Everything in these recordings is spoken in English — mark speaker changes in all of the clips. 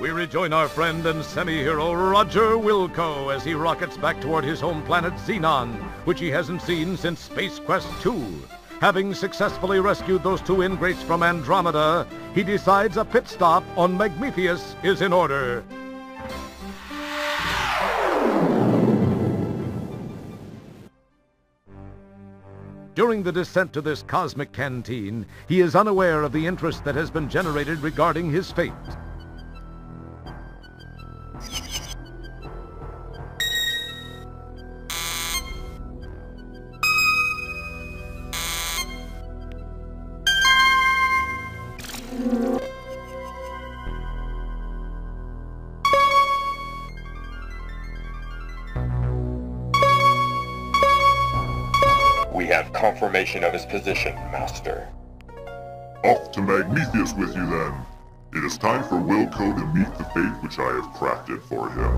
Speaker 1: We rejoin our friend and semi-hero Roger Wilco as he rockets back toward his home planet Xenon, which he hasn't seen since Space Quest II. Having successfully rescued those two ingrates from Andromeda, he decides a pit stop on Magmethius is in order. During the descent to this cosmic canteen, he is unaware of the interest that has been generated regarding his fate.
Speaker 2: We have confirmation of his position, Master.
Speaker 3: Off to Magmethius with you, then. It is time for Wilco to meet the fate which I have crafted for him.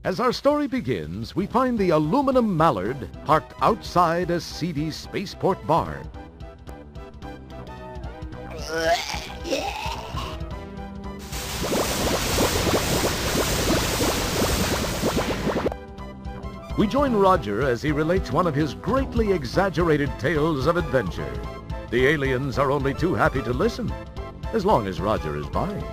Speaker 1: As our story begins, we find the aluminum Mallard parked outside a seedy spaceport bar. We join Roger as he relates one of his greatly exaggerated tales of adventure. The aliens are only too happy to listen, as long as Roger is by.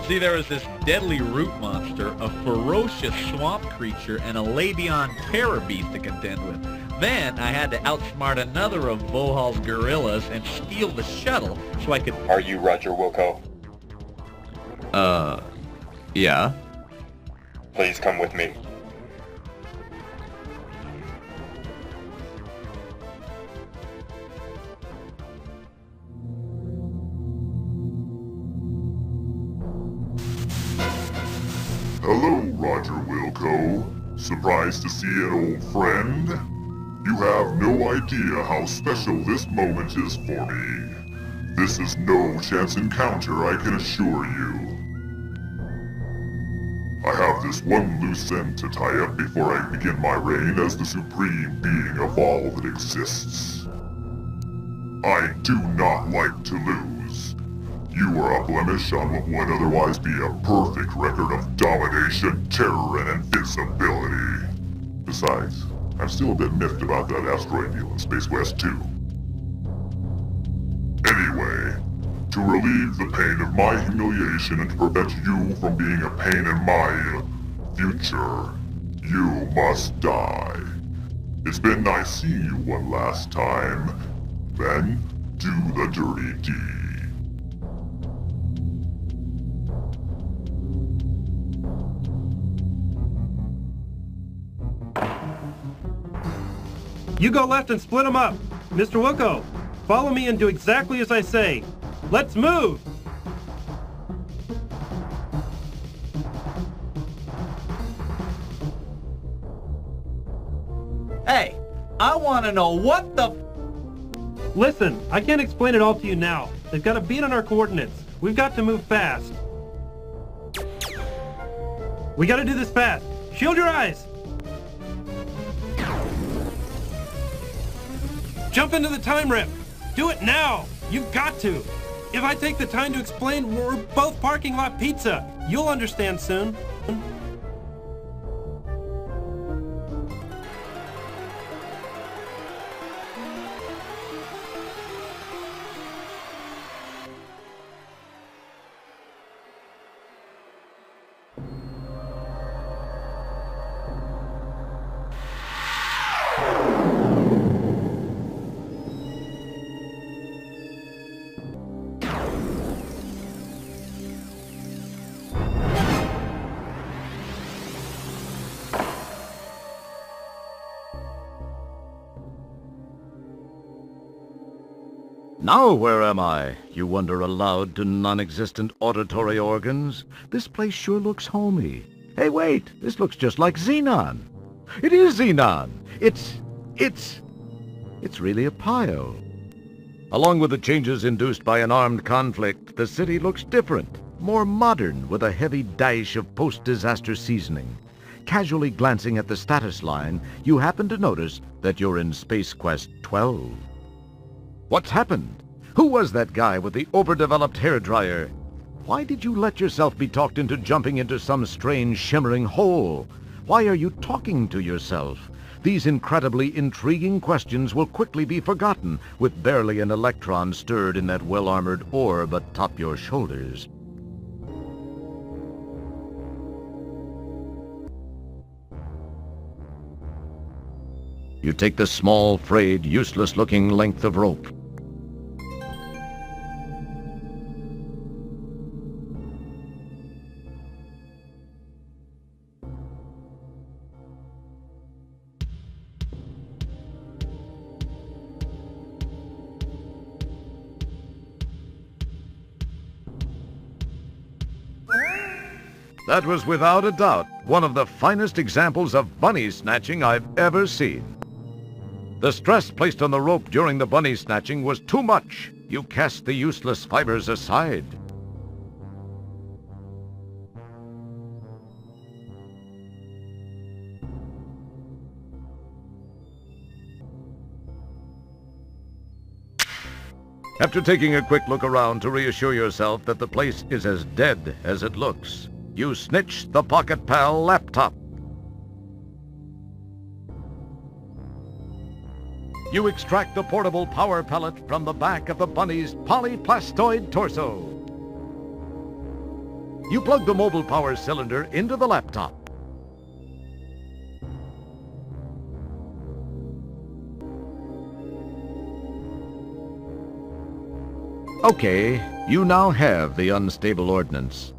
Speaker 4: See, there was this deadly root monster, a ferocious swamp creature, and a Labion terror beast to contend with. Then I had to outsmart another of Vohal's gorillas and steal the shuttle so I could...
Speaker 2: Are you Roger Wilco?
Speaker 5: Yeah?
Speaker 2: Please come with me.
Speaker 3: Hello, Roger Wilco. Surprised to see an old friend? You have no idea how special this moment is for me. This is no chance encounter, I can assure you. I have this one loose end to tie up before I begin my reign as the supreme being of all that exists. I do not like to lose. You are a blemish on what would otherwise be a perfect record of domination, terror, and invincibility. Besides, I'm still a bit miffed about that asteroid deal in Space Quest 2. Anyway, to relieve the pain of my humiliation and to prevent you from being a pain in my future, you must die. It's been nice seeing you one last time. Then, do the dirty deed.
Speaker 6: You go left and split them up. Mr. Wilco, follow me and do exactly as I say. Let's move!
Speaker 4: Hey, I want to know what the...
Speaker 6: Listen, I can't explain it all to you now. They've got a beat on our coordinates. We've got to move fast. We gotta do this fast. Shield your eyes! Jump into the time rip! Do it now! You've got to! If I take the time to explain, we're both parking lot pizza. You'll understand soon.
Speaker 1: Now where am I? You wonder aloud to non-existent auditory organs. This place sure looks homey. Hey, wait! This looks just like Xenon. It is Xenon! It's really a pile. Along with the changes induced by an armed conflict, the city looks different, more modern, with a heavy dash of post-disaster seasoning. Casually glancing at the status line, you happen to notice that you're in Space Quest 12. What's happened? Who was that guy with the overdeveloped hairdryer? Why did you let yourself be talked into jumping into some strange shimmering hole? Why are you talking to yourself? These incredibly intriguing questions will quickly be forgotten with barely an electron stirred in that well-armored orb atop your shoulders. You take the small, frayed, useless-looking length of rope. That was without a doubt one of the finest examples of bunny snatching I've ever seen. The stress placed on the rope during the bunny snatching was too much. You cast the useless fibers aside. After taking a quick look around to reassure yourself that the place is as dead as it looks, you snitch the Pocket Pal laptop. You extract the portable power pellet from the back of the bunny's polyplastoid torso. You plug the mobile power cylinder into the laptop. Okay, you now have the unstable ordnance.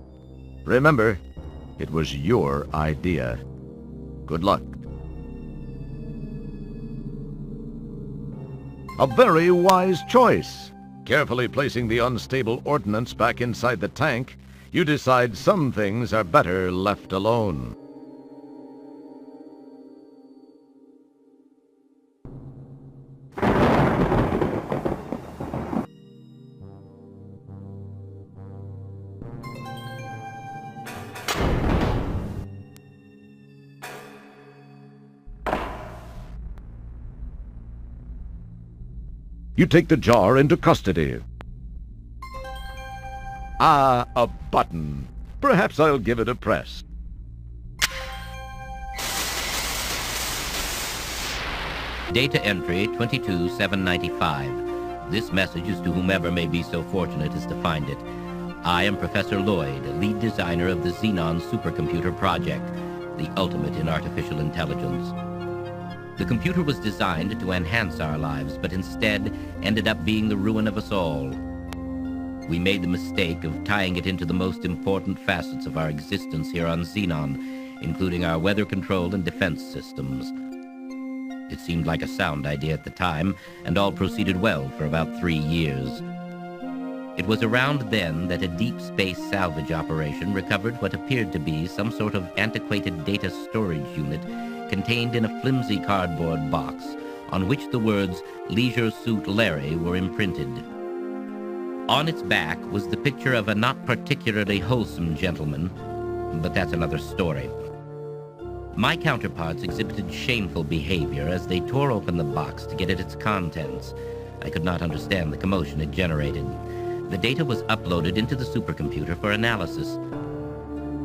Speaker 1: Remember, it was your idea. Good luck. A very wise choice. Carefully placing the unstable ordnance back inside the tank, you decide some things are better left alone. You take the jar into custody. Ah, a button. Perhaps I'll give it a press.
Speaker 5: Data entry 22795. This message is to whomever may be so fortunate as to find it. I am Professor Lloyd, lead designer of the Xenon supercomputer project, the ultimate in artificial intelligence. The computer was designed to enhance our lives, but instead ended up being the ruin of us all. We made the mistake of tying it into the most important facets of our existence here on Xenon, including our weather control and defense systems. It seemed like a sound idea at the time, and all proceeded well for about 3 years. It was around then that a deep space salvage operation recovered what appeared to be some sort of antiquated data storage unit contained in a flimsy cardboard box on which the words Leisure Suit Larry were imprinted. On its back was the picture of a not particularly wholesome gentleman, but that's another story. My counterparts exhibited shameful behavior as they tore open the box to get at its contents. I could not understand the commotion it generated. The data was uploaded into the supercomputer for analysis.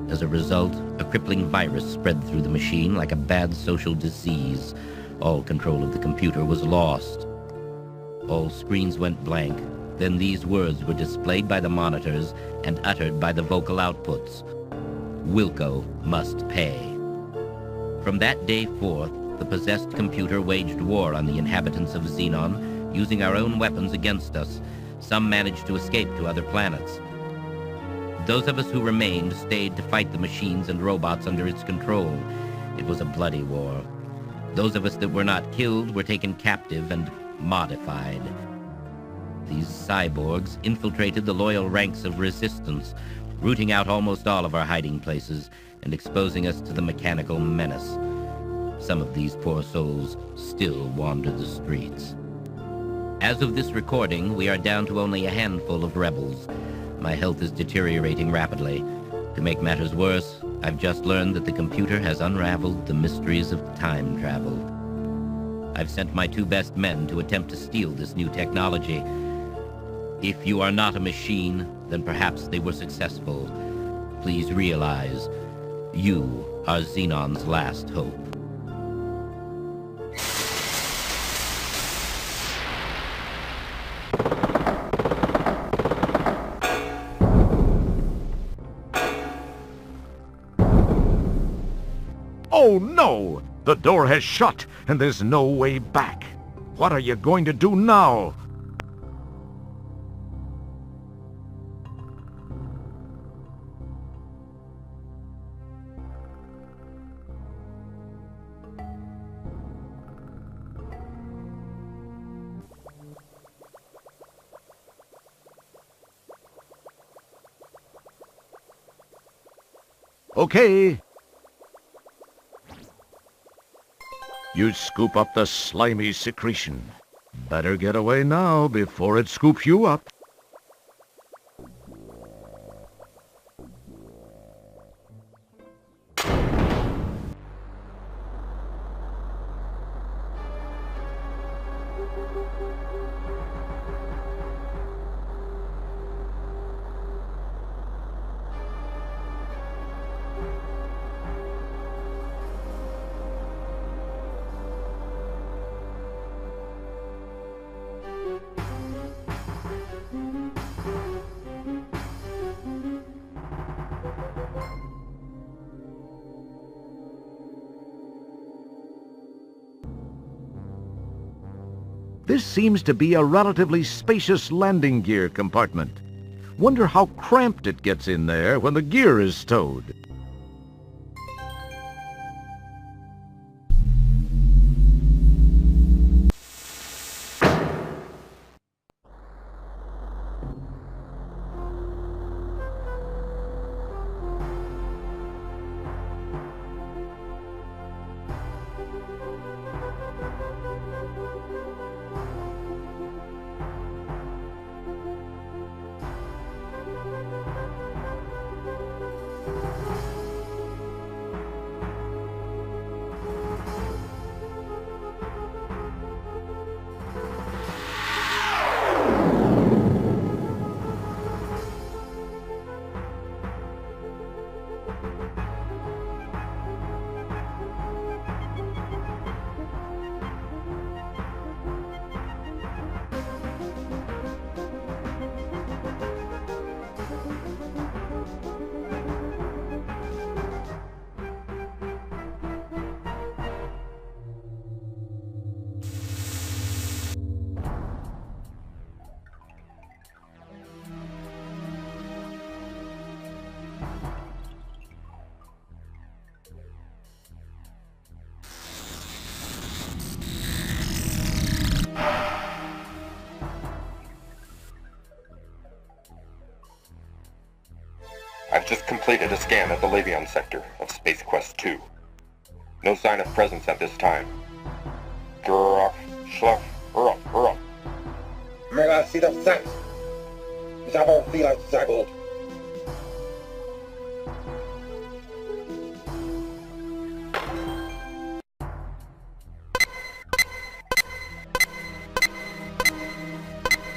Speaker 5: As a result, a crippling virus spread through the machine like a bad social disease. All control of the computer was lost. All screens went blank. Then these words were displayed by the monitors and uttered by the vocal outputs. Wilco must pay. From that day forth, the possessed computer waged war on the inhabitants of Xenon, using our own weapons against us. Some managed to escape to other planets. Those of us who remained stayed to fight the machines and robots under its control. It was a bloody war. Those of us that were not killed were taken captive and modified. These cyborgs infiltrated the loyal ranks of resistance, rooting out almost all of our hiding places and exposing us to the mechanical menace. Some of these poor souls still wander the streets. As of this recording, we are down to only a handful of rebels. My health is deteriorating rapidly. To make matters worse, I've just learned that the computer has unraveled the mysteries of time travel. I've sent my 2 best men to attempt to steal this new technology. If you are not a machine, then perhaps they were successful. Please realize, you are Xenon's last hope.
Speaker 1: Oh no! The door has shut, and there's no way back. What are you going to do now? Okay. You scoop up the slimy secretion. Better get away now before it scoops you up. This seems to be a relatively spacious landing gear compartment. Wonder how cramped it gets in there when the gear is stowed.
Speaker 2: I've just completed a scan of the Labion sector of Space Quest 2. No sign of presence at this time. Gruff, schluff, ruff, ruff.
Speaker 7: Mela sieht das satt. Ich habe auch viel als sehr gut.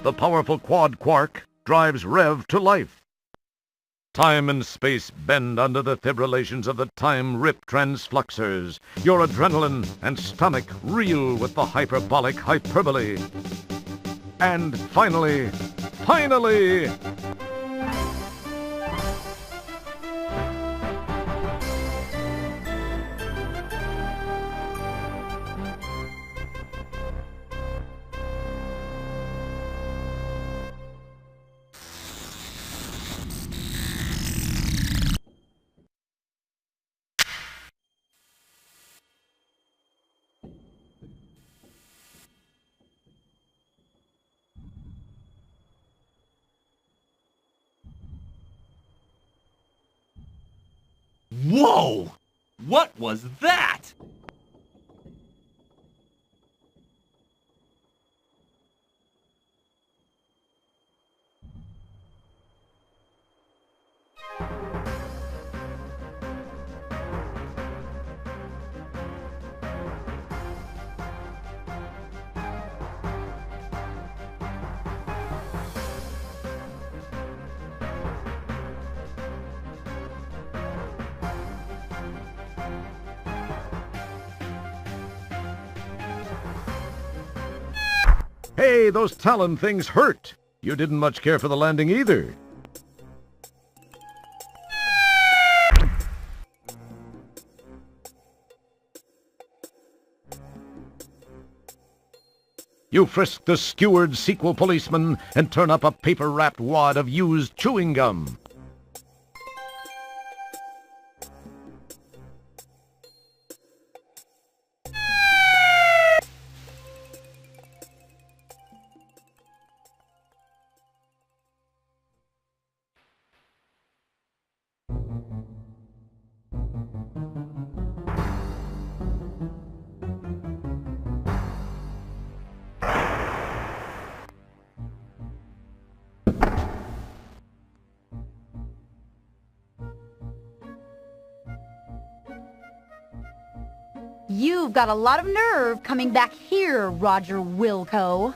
Speaker 1: The powerful quad quark drives Rev to life. Time and space bend under the fibrillations of the time-rip transfluxers. Your adrenaline and stomach reel with the hyperbolic hyperbole. And finally...
Speaker 4: Whoa! What was that?
Speaker 1: Hey, those Talon things hurt. You didn't much care for the landing either. You frisk the skewered sequel policeman and turn up a paper-wrapped wad of used chewing gum.
Speaker 8: You've got a lot of nerve coming back here, Roger Wilco.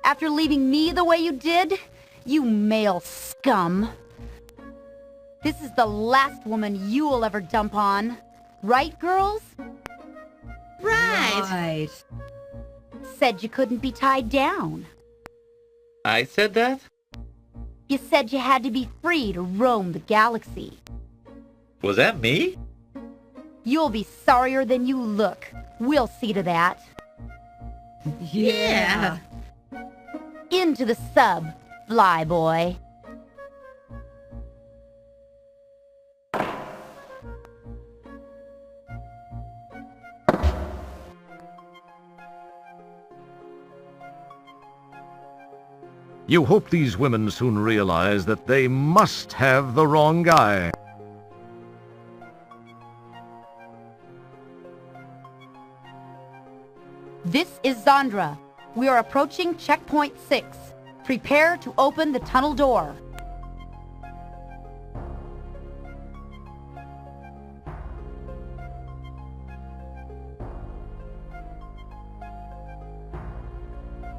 Speaker 8: After leaving me the way you did, you male scum. This is the last woman you'll ever dump on. Right, girls?
Speaker 9: Right.
Speaker 8: Said you couldn't be tied down.
Speaker 4: I said that?
Speaker 8: You said you had to be free to roam the galaxy.
Speaker 4: Was that me?
Speaker 8: You'll be sorrier than you look. We'll see to that.
Speaker 9: Yeah.
Speaker 8: Into the sub, flyboy.
Speaker 1: You hope these women soon realize that they must have the wrong guy.
Speaker 8: This is Zandra. We are approaching checkpoint 6. Prepare to open the tunnel door.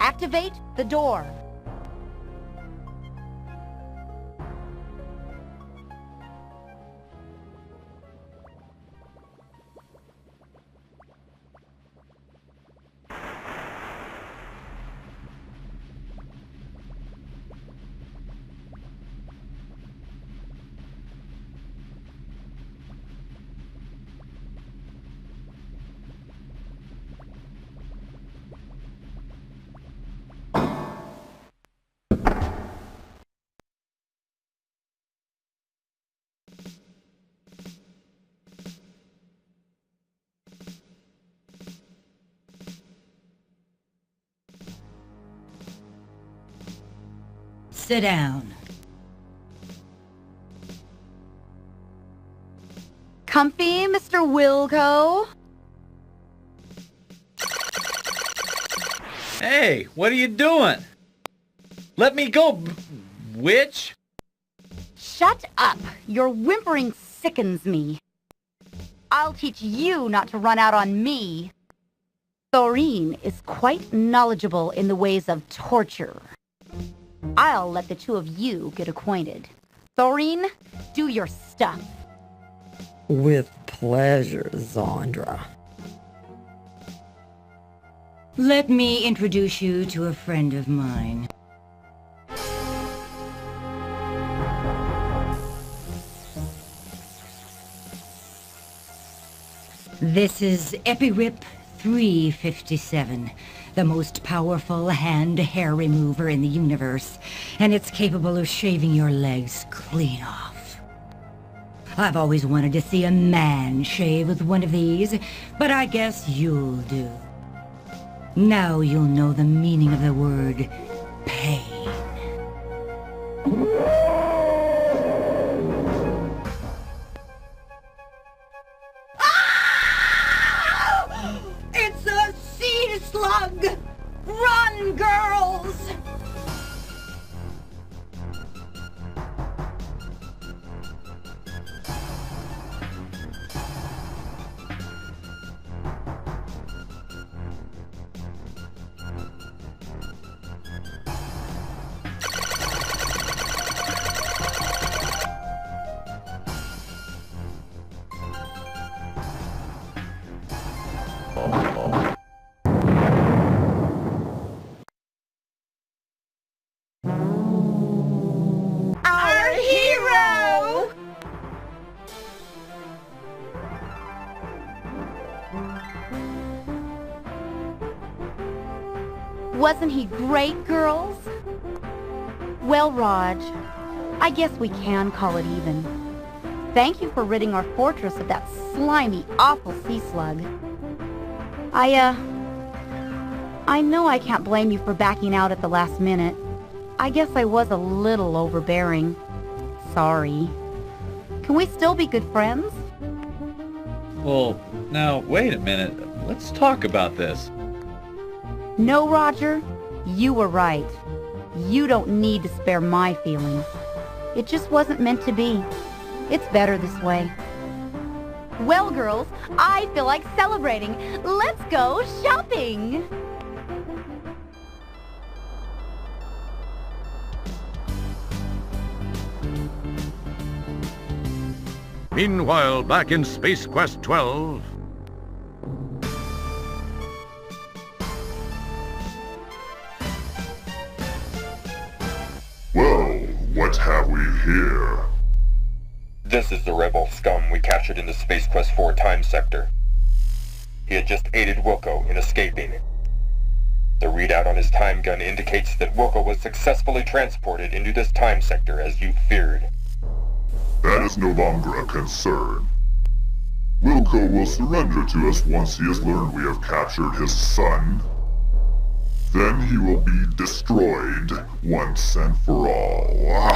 Speaker 8: Activate the door.
Speaker 9: Sit down.
Speaker 8: Comfy, Mr. Wilco?
Speaker 4: Hey, what are you doing? Let me go, witch!
Speaker 8: Shut up! Your whimpering sickens me. I'll teach you not to run out on me. Thoreen is quite knowledgeable in the ways of torture. I'll let the two of you get acquainted. Thoreen, do your stuff.
Speaker 10: With pleasure, Zandra.
Speaker 9: Let me introduce you to a friend of mine. This is Epirip 357, the most powerful hand-hair remover in the universe, and it's capable of shaving your legs clean off. I've always wanted to see a man shave with one of these, but I guess you'll do. Now you'll know the meaning of the word pain.
Speaker 8: Our hero! Wasn't he great, girls? Well, Raj, I guess we can call it even. Thank you for ridding our fortress of that slimy, awful sea slug. I know I can't blame you for backing out at the last minute. I guess I was a little overbearing. Sorry. Can we still be good friends?
Speaker 4: Well, now, wait a minute. Let's talk about this.
Speaker 8: No, Roger. You were right. You don't need to spare my feelings. It just wasn't meant to be. It's better this way. Well, girls, I feel like celebrating. Let's go shopping!
Speaker 1: Meanwhile, back in Space Quest 12...
Speaker 3: Well, what have we here?
Speaker 2: This is the rebel scum we captured in the Space Quest 4 time sector. He had just aided Wilco in escaping. The readout on his time gun indicates that Wilco was successfully transported into this time sector as you feared.
Speaker 3: That is no longer a concern. Wilco will surrender to us once he has learned we have captured his son. Then he will be destroyed once and for all.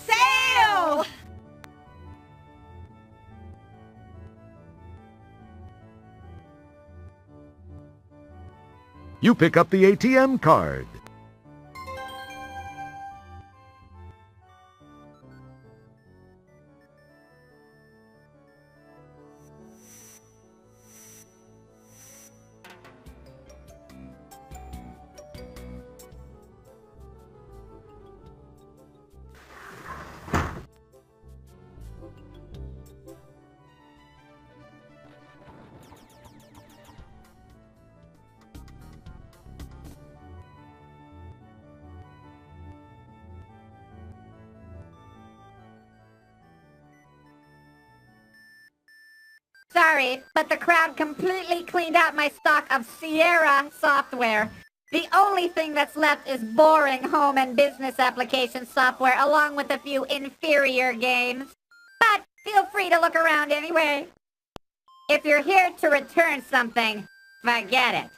Speaker 8: Sail!
Speaker 1: You pick up the ATM card.
Speaker 11: Sorry, but the crowd completely cleaned out my stock of Sierra software. The only thing that's left is boring home and business application software along with a few inferior games. But feel free to look around anyway. If you're here to return something, forget it.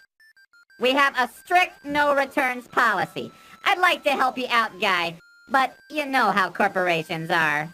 Speaker 11: We have a strict no returns policy. I'd like to help you out, guy, but you know how corporations are.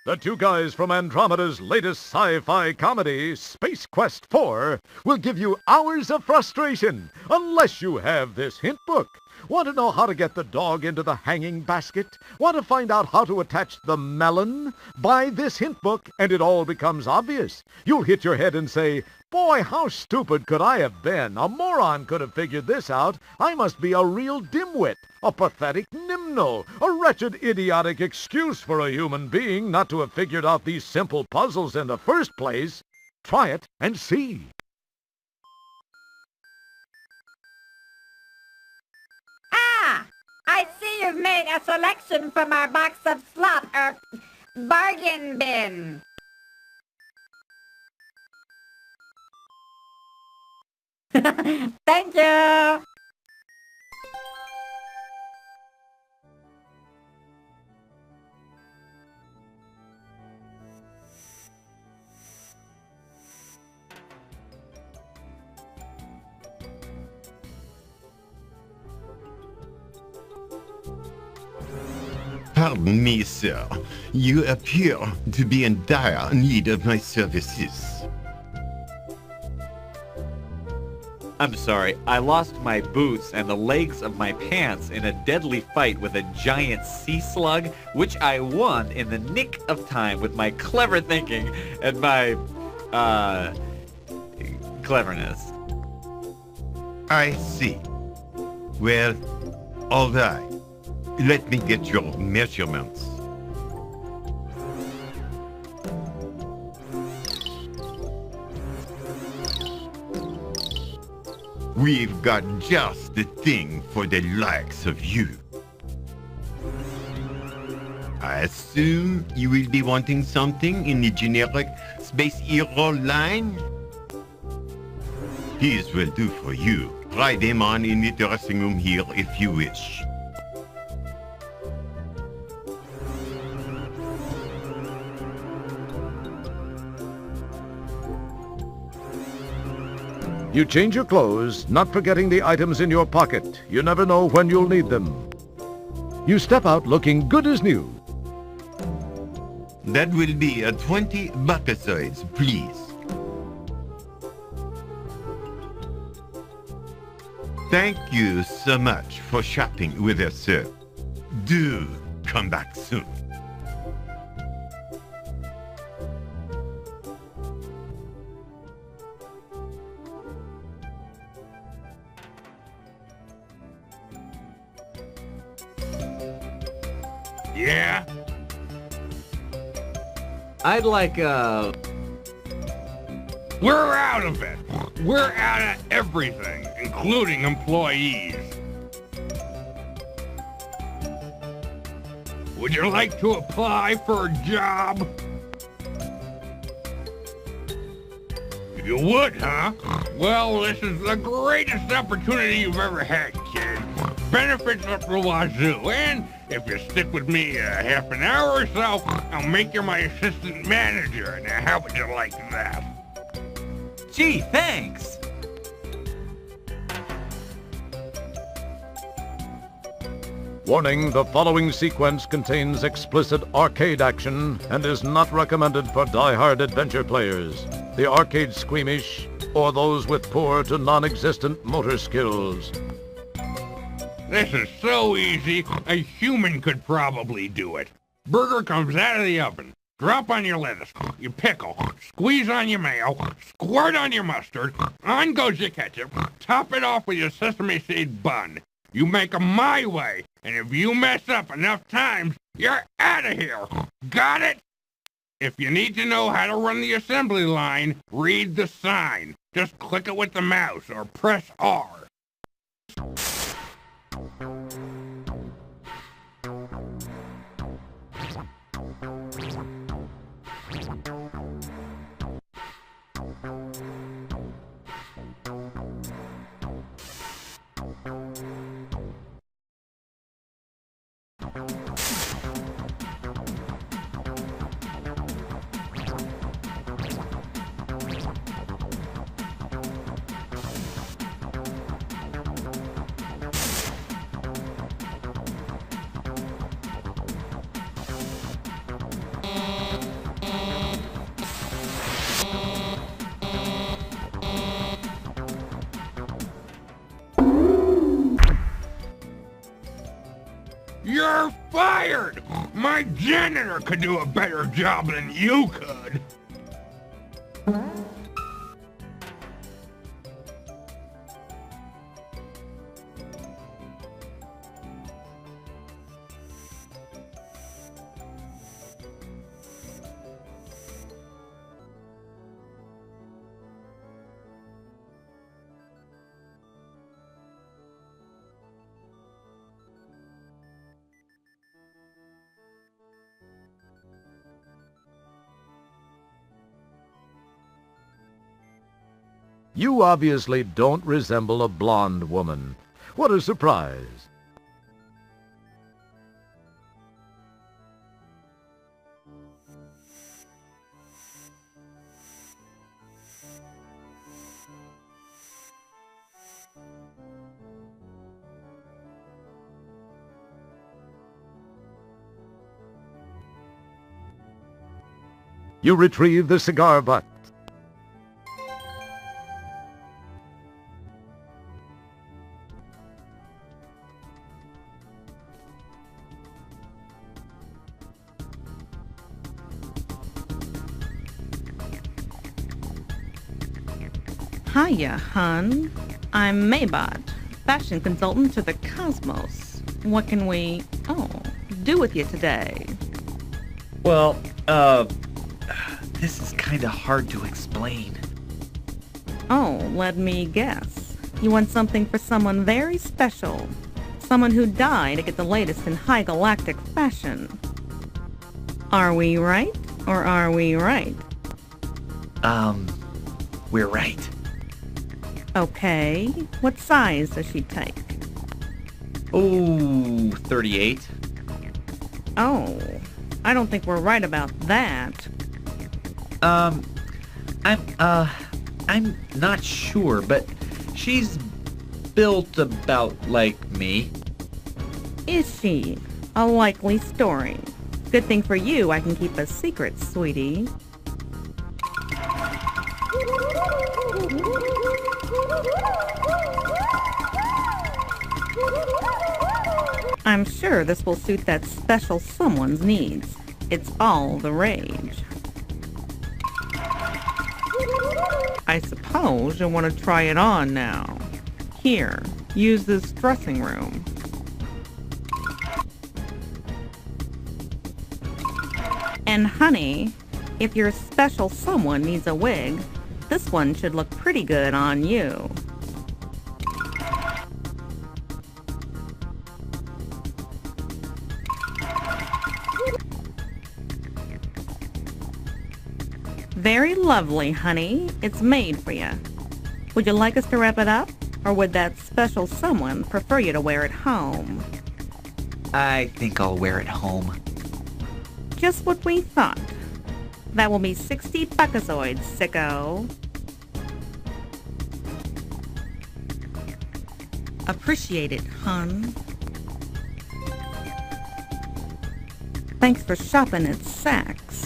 Speaker 1: The two guys from Andromeda's latest sci-fi comedy, Space Quest 4, will give you hours of frustration unless you have this hint book. Want to know how to get the dog into the hanging basket? Want to find out how to attach the melon? Buy this hint book and it all becomes obvious. You'll hit your head and say, boy, how stupid could I have been? A moron could have figured this out. I must be a real dimwit, a pathetic nimno, a wretched, idiotic excuse for a human being not to have figured out these simple puzzles in the first place. Try it and see.
Speaker 11: Ah! I see you've made a selection from our box of slop, bargain bin. Thank you!
Speaker 12: Pardon me, sir. You appear to be in dire need of my services.
Speaker 4: I'm sorry, I lost my boots and the legs of my pants in a deadly fight with a giant sea slug, which I won in the nick of time with my clever thinking and my, cleverness.
Speaker 12: I see. Well, all right. Let me get your measurements. We've got just the thing for the likes of you. I assume you will be wanting something in the generic Space Hero line? These will do for you. Try them on in the dressing room here if you wish.
Speaker 1: You change your clothes, not forgetting the items in your pocket. You never know when you'll need them. You step out looking good as new.
Speaker 12: That will be a 20 bucketoids, please. Thank you so much for shopping with us, sir. Do come back soon.
Speaker 13: Yeah?
Speaker 4: I'd like,
Speaker 13: We're out of it. We're out of everything, including employees. Would you like to apply for a job? You would, huh? Well, this is the greatest opportunity you've ever had, kid. Benefits up the wazoo, and if you stick with me half an hour or so, I'll make you my assistant manager. Now, how would you like that?
Speaker 4: Gee, thanks!
Speaker 1: Warning, the following sequence contains explicit arcade action and is not recommended for die-hard adventure players, the arcade squeamish, or those with poor to non-existent motor skills.
Speaker 13: This is so easy, a human could probably do it. Burger comes out of the oven. Drop on your lettuce, your pickle, squeeze on your mayo, squirt on your mustard, on goes your ketchup, top it off with your sesame seed bun. You make 'em my way, and if you mess up enough times, you're out of here. Got it? If you need to know how to run the assembly line, read the sign. Just click it with the mouse or press R. You're fired! My janitor could do a better job than you could.
Speaker 1: You obviously don't resemble a blonde woman. What a surprise. You retrieve the cigar butt.
Speaker 14: Hiya, hun. I'm Maybot, fashion consultant to the Cosmos. What can we, do with you today?
Speaker 15: Well, this is kinda hard to explain.
Speaker 14: Oh, let me guess. You want something for someone very special. Someone who died to get the latest in high galactic fashion. Are we right, or are we right?
Speaker 15: We're right.
Speaker 14: Okay. What size does she take?
Speaker 15: Oh, 38.
Speaker 14: Oh, I don't think we're right about that.
Speaker 15: I'm not sure, but she's built about like me.
Speaker 14: Is she? A likely story. Good thing for you, I can keep a secret, sweetie. I'm sure this will suit that special someone's needs. It's all the rage. I suppose you'll want to try it on now. Here, use this dressing room. And honey, if your special someone needs a wig, this one should look pretty good on you. Very lovely, honey. It's made for you. Would you like us to wrap it up? Or would that special someone prefer you to wear it home?
Speaker 15: I think I'll wear it home.
Speaker 14: Just what we thought. That will be 60 buckazoids, sicko. Appreciate it, hun. Thanks for shopping at Saks.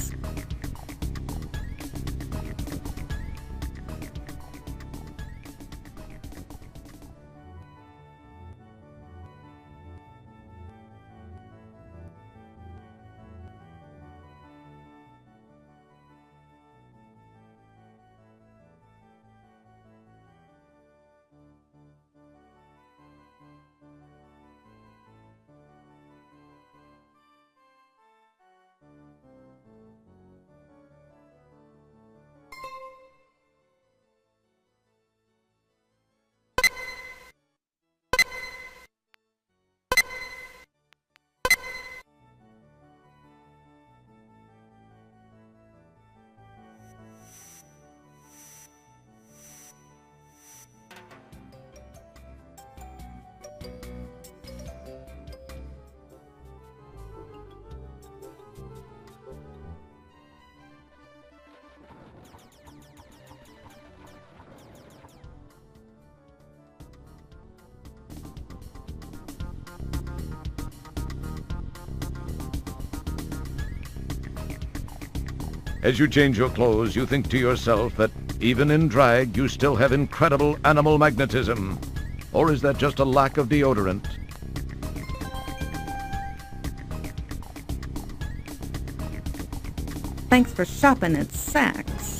Speaker 1: As you change your clothes, you think to yourself that even in drag, you still have incredible animal magnetism. Or is that just a lack of deodorant?
Speaker 14: Thanks for shopping at Saks.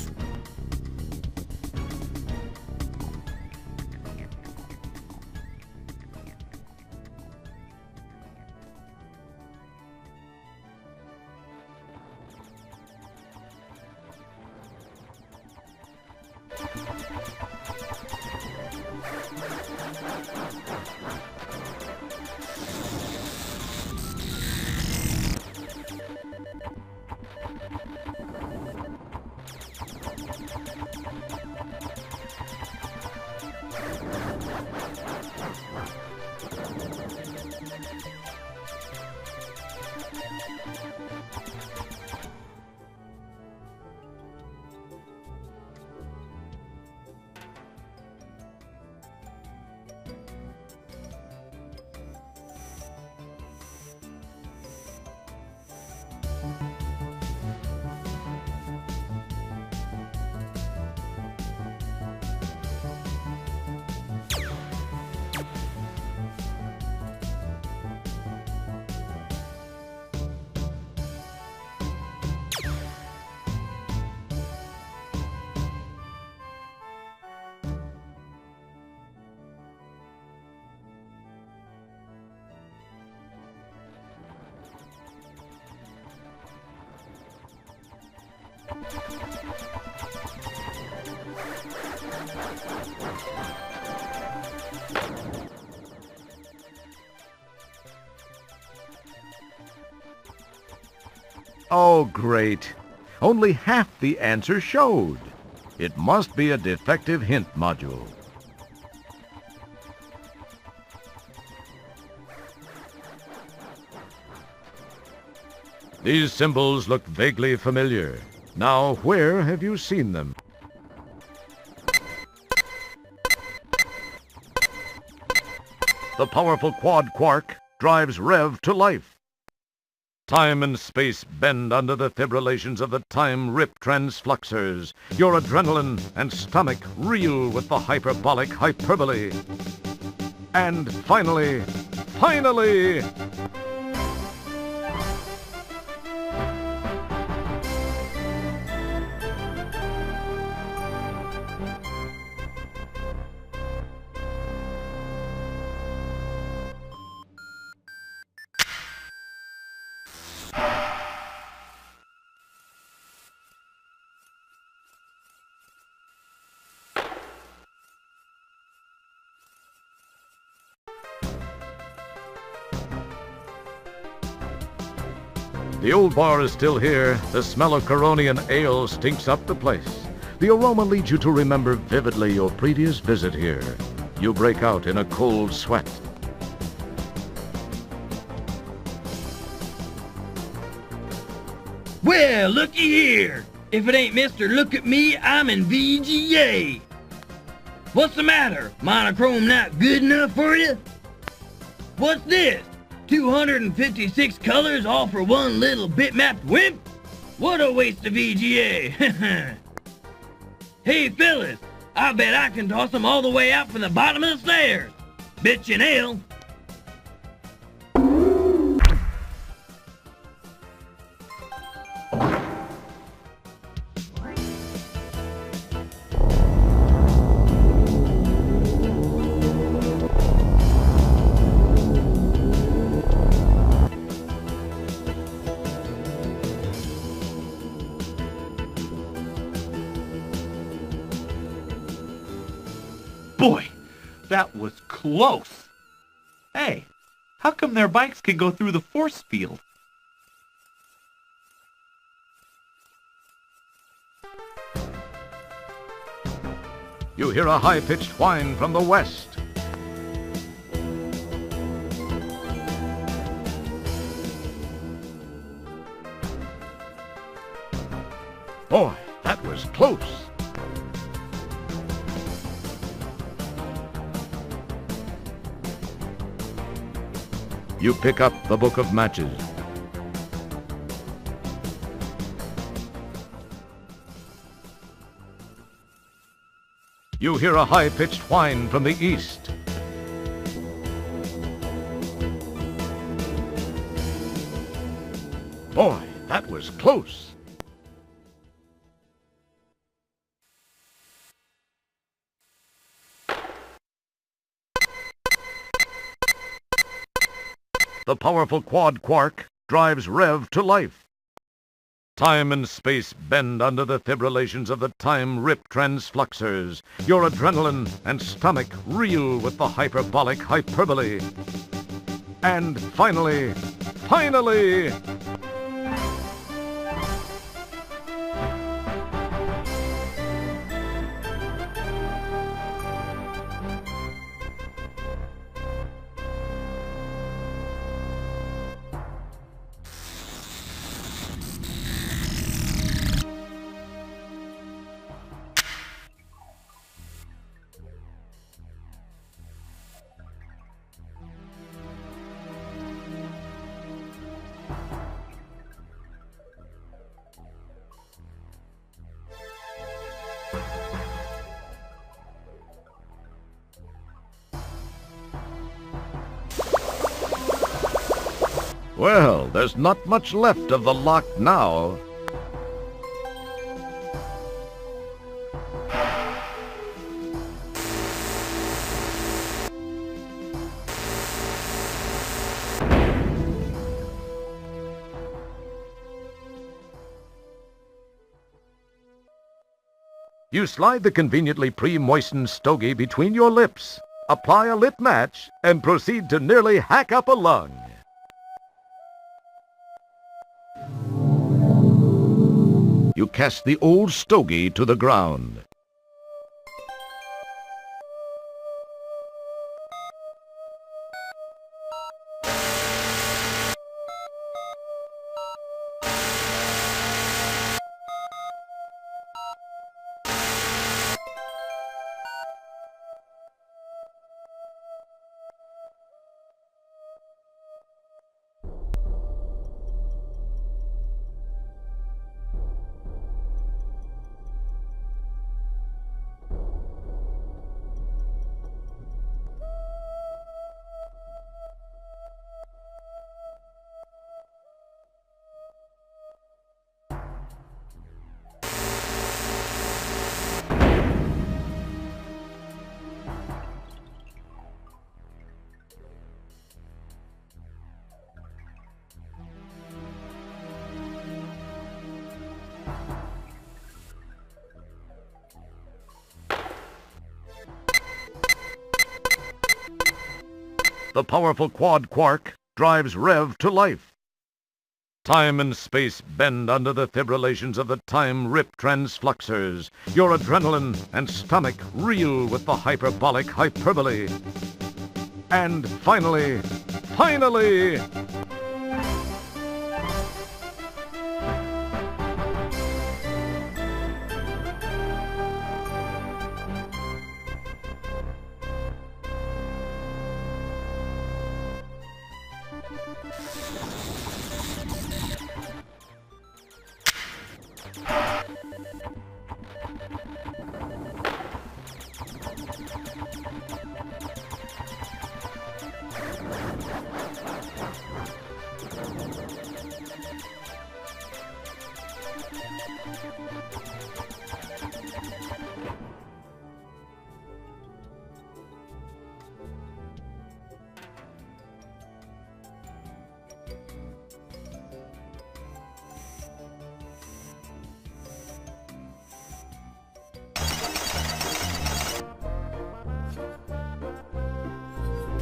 Speaker 1: Oh, great. Only half the answer showed. It must be a defective hint module. These symbols look vaguely familiar. Now, where have you seen them? The powerful quad quark drives Rev to life. Time and space bend under the fibrillations of the time rip transfluxers. Your adrenaline and stomach reel with the hyperbolic hyperbole. And finally, the old bar is still here. The smell of Coronian ale stinks up the place. The aroma leads you to remember vividly your previous visit here. You break out in a cold sweat.
Speaker 16: Well, looky here. If it ain't Mr. Look at Me, I'm in VGA. What's the matter? Monochrome not good enough for you? What's this? 256 colors all for one little bitmapped wimp? What a waste of VGA. Hey, Phyllis, I bet I can toss them all the way out from the bottom of the stairs. Bitch and ale.
Speaker 15: Boy, that was close. Hey, how come their bikes can go through the force field?
Speaker 1: You hear a high-pitched whine from the west. Boy, that was close. You pick up the book of matches. You hear a high-pitched whine from the east. Boy, that was close. The powerful quad quark drives Rev to life. Time and space bend under the fibrillations of the time rip transfluxers. Your adrenaline and stomach reel with the hyperbolic hyperbole. And finally, well, there's not much left of the lock now. You slide the conveniently pre-moistened stogie between your lips, apply a lit match, and proceed to nearly hack up a lung. You cast the old stogie to the ground. The powerful quad quark drives Rev to life. Time and space bend under the fibrillations of the time rip transfluxers. Your adrenaline and stomach reel with the hyperbolic hyperbole. And finally...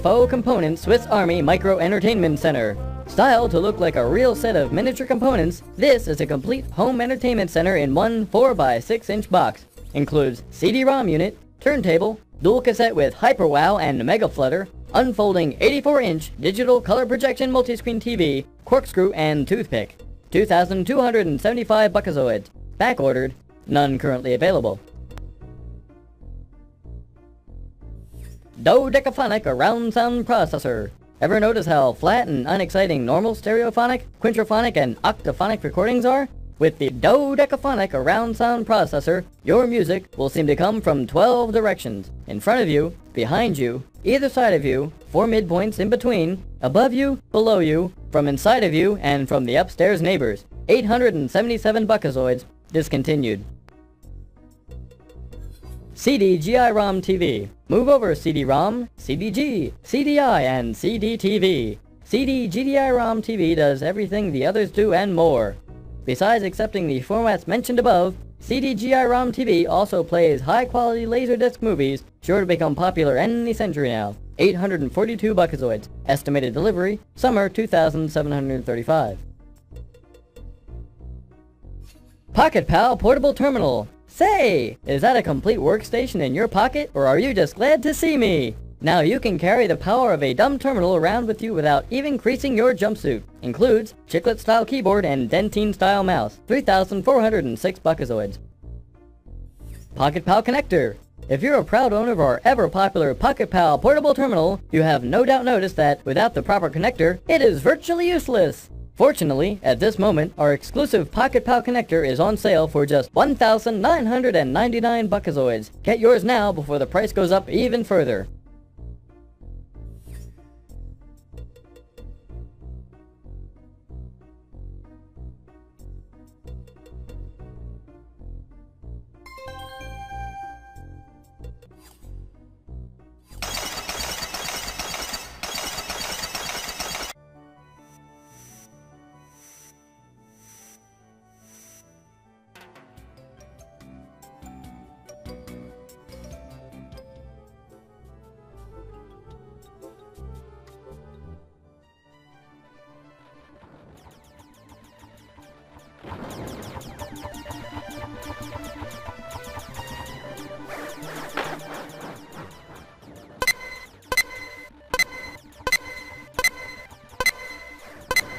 Speaker 17: Faux Components Swiss Army Micro Entertainment Center. Styled to look like a real set of miniature components, this is a complete home entertainment center in one 4x6-inch box. Includes CD-ROM unit, turntable, dual cassette with HyperWow and Mega Flutter, unfolding 84-inch digital color projection multiscreen TV, corkscrew and toothpick. 2,275 Buckazoids. Back ordered. None currently available. Dodecaphonic Around Sound Processor. Ever notice how flat and unexciting normal stereophonic, quintrophonic, and octaphonic recordings are? With the Dodecaphonic Around Sound Processor, your music will seem to come from 12 directions. In front of you, behind you, either side of you, 4 midpoints in between, above you, below you, from inside of you, and from the upstairs neighbors. 877 Buckazoids. Discontinued. CD-GI-ROM TV. Move over CD-ROM, CDG, CDI, and CD-TV. CD-GDI-ROM TV does everything the others do and more. Besides accepting the formats mentioned above, CD-GI-ROM TV also plays high-quality Laserdisc movies sure to become popular any century now. 842 Buckazoids. Estimated delivery, summer 2735. Pocket Pal Portable Terminal. Say, is that a complete workstation in your pocket, or are you just glad to see me? Now you can carry the power of a dumb terminal around with you without even creasing your jumpsuit. Includes chiclet-style keyboard and dentine-style mouse. 3,406 Buckazoids. Pocket Pal Connector. If you're a proud owner of our ever-popular Pocket Pal Portable Terminal, you have no doubt noticed that, without the proper connector, it is virtually useless. Fortunately, at this moment, our exclusive Pocket Pal connector is on sale for just 1,999 Buckazoids. Get yours now before the price goes up even further.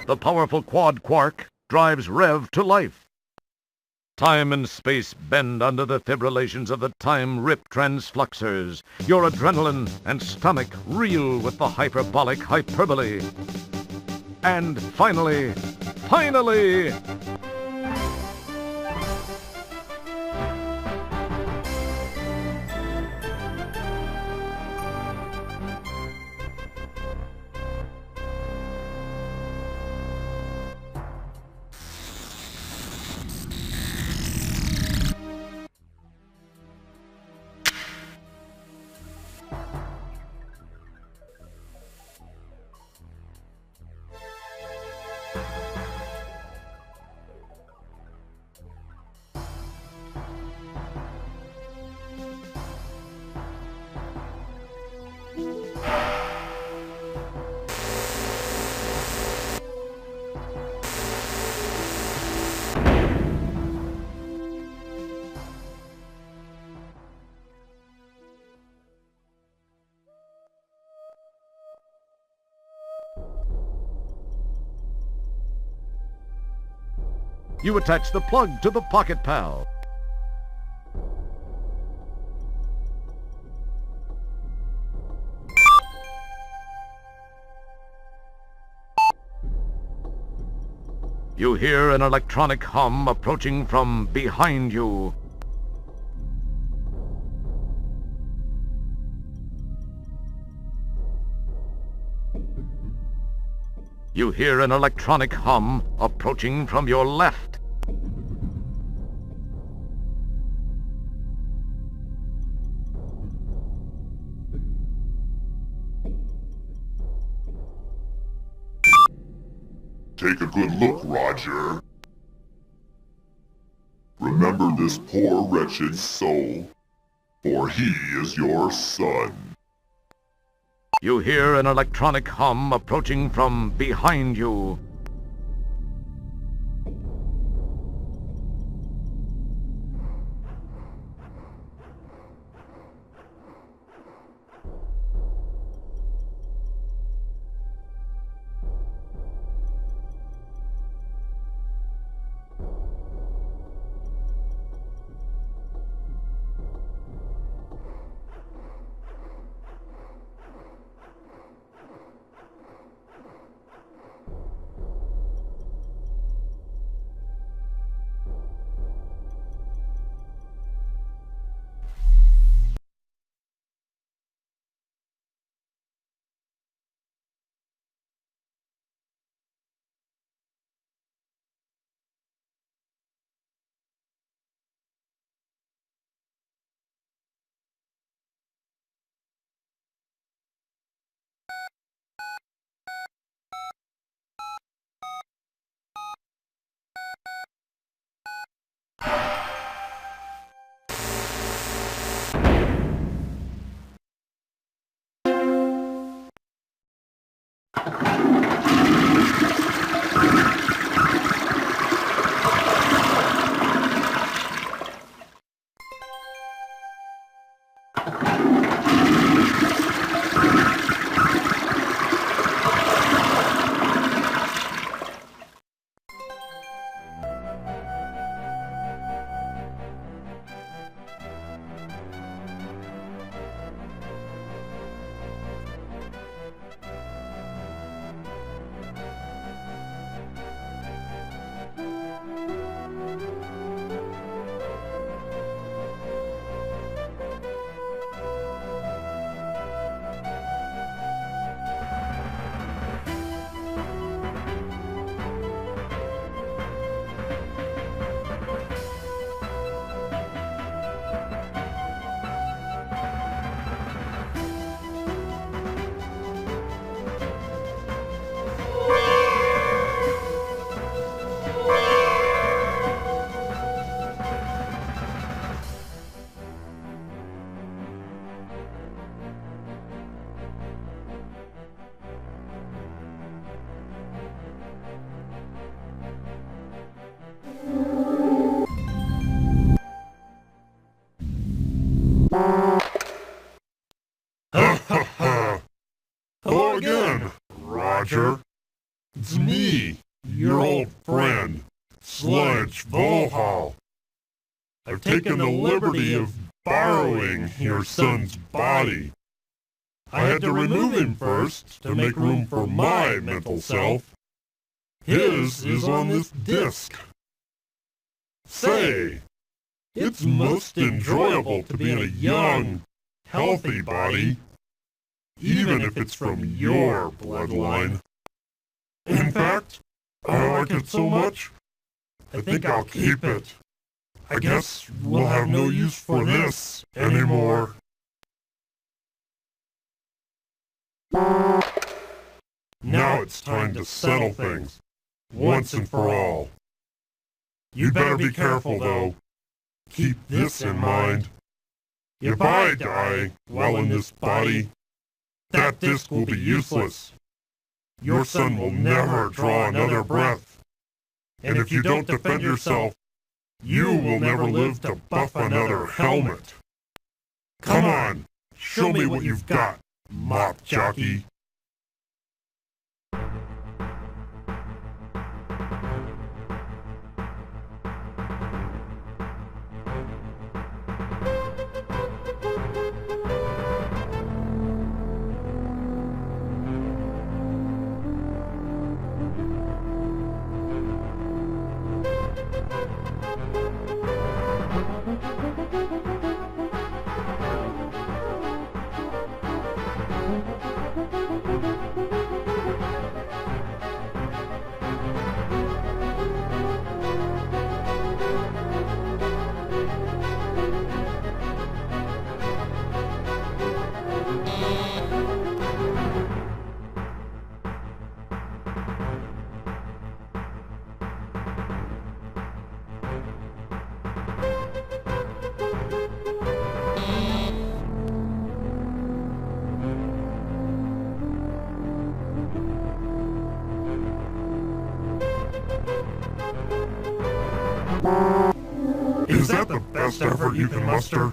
Speaker 1: the powerful quad quark drives Rev to life. Time and space bend under the fibrillations of the time rip transfluxers. Your adrenaline and stomach reel with the hyperbolic hyperbole. And finally... You attach the plug to the Pocket Pal. You hear an electronic hum approaching from behind you. You hear an electronic hum approaching from your left.
Speaker 3: Take a good look, Roger. Remember this poor wretched soul, for he is your son.
Speaker 1: You hear an electronic hum approaching from behind you.
Speaker 3: Hello again, Roger. It's me, your old friend, Sludge Volhall. I've taken the liberty of borrowing your son's body. I had to remove him first to make room for my mental self. His is on this disc. Say, it's most enjoyable to be in a young, healthy body, even if it's from your bloodline. In fact, I like it so much, I think I'll keep it. I guess we'll have no use for this anymore. Now it's time to settle things, once and for all. You'd better be careful, though. Keep this in mind. If I die while in this body, that disc will be useless. Your son will never draw another breath. And if you don't defend yourself, you will never live to buff another helmet. Come on, show me what you've got, mop jockey. Is that the best effort you can muster?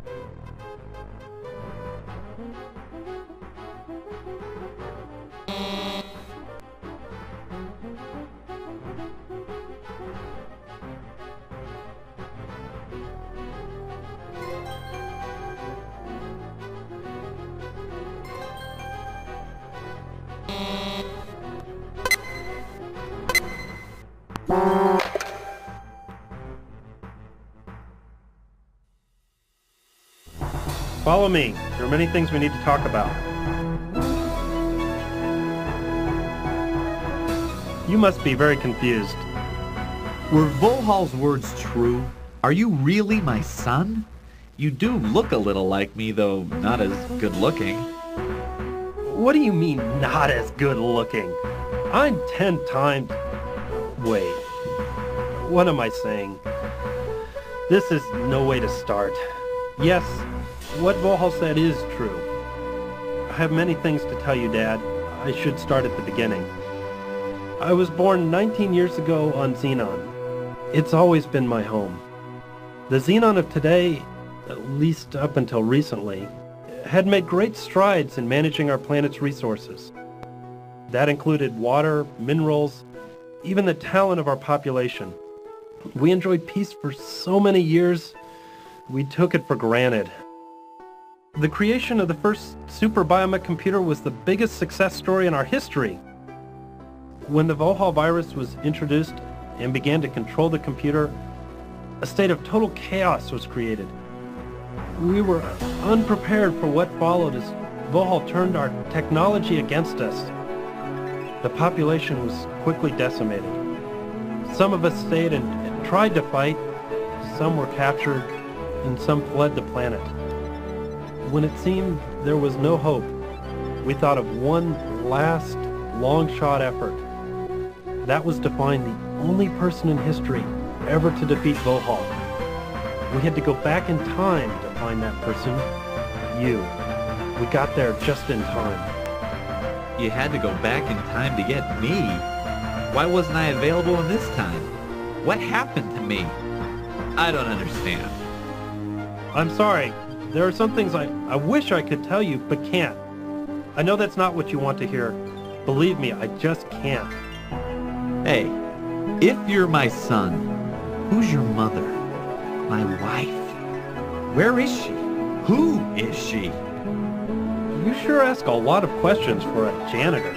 Speaker 6: Follow me. There are many things we need to talk about. You must be very confused.
Speaker 15: Were Volhall's words true? Are you really my son? You do look a little like me, though not as good looking.
Speaker 6: What do you mean, not as good looking? I'm 10 times... Wait. What am I saying? This is no way to start. Yes, what Volhall said is true. I have many things to tell you, Dad. I should start at the beginning. I was born 19 years ago on Xenon. It's always been my home. The Xenon of today, at least up until recently, had made great strides in managing our planet's resources. That included water, minerals, even the talent of our population. We enjoyed peace for so many years, we took it for granted. The creation of the first super biomech computer was the biggest success story in our history. When the Volhall virus was introduced and began to control the computer, a state of total chaos was created. We were unprepared for what followed as Volhall turned our technology against us. The population was quickly decimated. Some of us stayed and tried to fight, some were captured, and some fled the planet. When it seemed there was no hope, we thought of one last, long-shot effort. That was to find the only person in history ever to defeat Volhall. We had to go back in time to find that person, you. We got there just in time.
Speaker 15: You had to go back in time to get me? Why wasn't I available in this time? What happened to me? I don't understand.
Speaker 6: I'm sorry. There are some things I wish I could tell you, but can't. I know that's not what you want to hear. Believe me, I just can't.
Speaker 15: Hey, if you're my son, who's your mother? My wife? Where is she? Who is she?
Speaker 6: You sure ask a lot of questions for a janitor.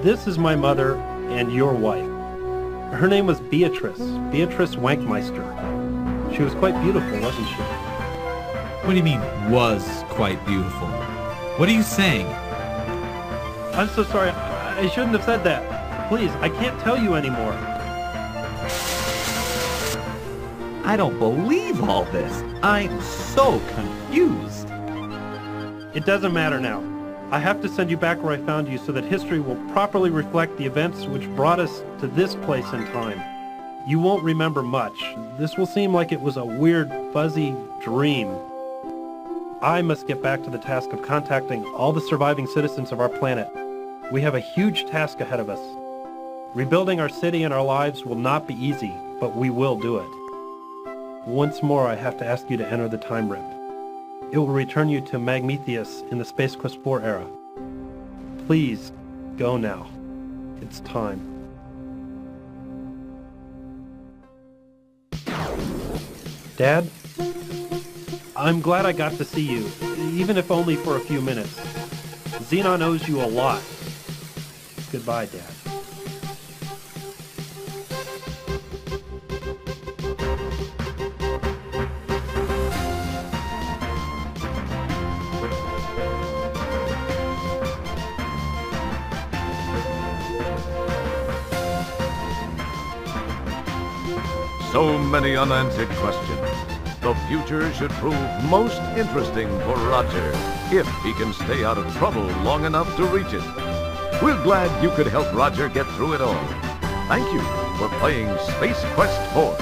Speaker 6: This is my mother and your wife. Her name was Beatrice Wankmeister. She was quite beautiful, wasn't she?
Speaker 15: What do you mean, was quite beautiful? What are you saying?
Speaker 6: I'm so sorry. I shouldn't have said that. Please, I can't tell you anymore.
Speaker 15: I don't believe all this. I'm so confused.
Speaker 6: It doesn't matter now. I have to send you back where I found you so that history will properly reflect the events which brought us to this place in time. You won't remember much. This will seem like it was a weird, fuzzy dream. I must get back to the task of contacting all the surviving citizens of our planet. We have a huge task ahead of us. Rebuilding our city and our lives will not be easy, but we will do it. Once more, I have to ask you to enter the time rip. It will return you to Magmetheus in the Space Quest 4 era. Please, go now. It's time. Dad? I'm glad I got to see you, even if only for a few minutes. Xenon owes you a lot. Goodbye, Dad.
Speaker 1: So many unanswered questions. The future should prove most interesting for Roger, if he can stay out of trouble long enough to reach it. We're glad you could help Roger get through it all. Thank you for playing Space Quest 4.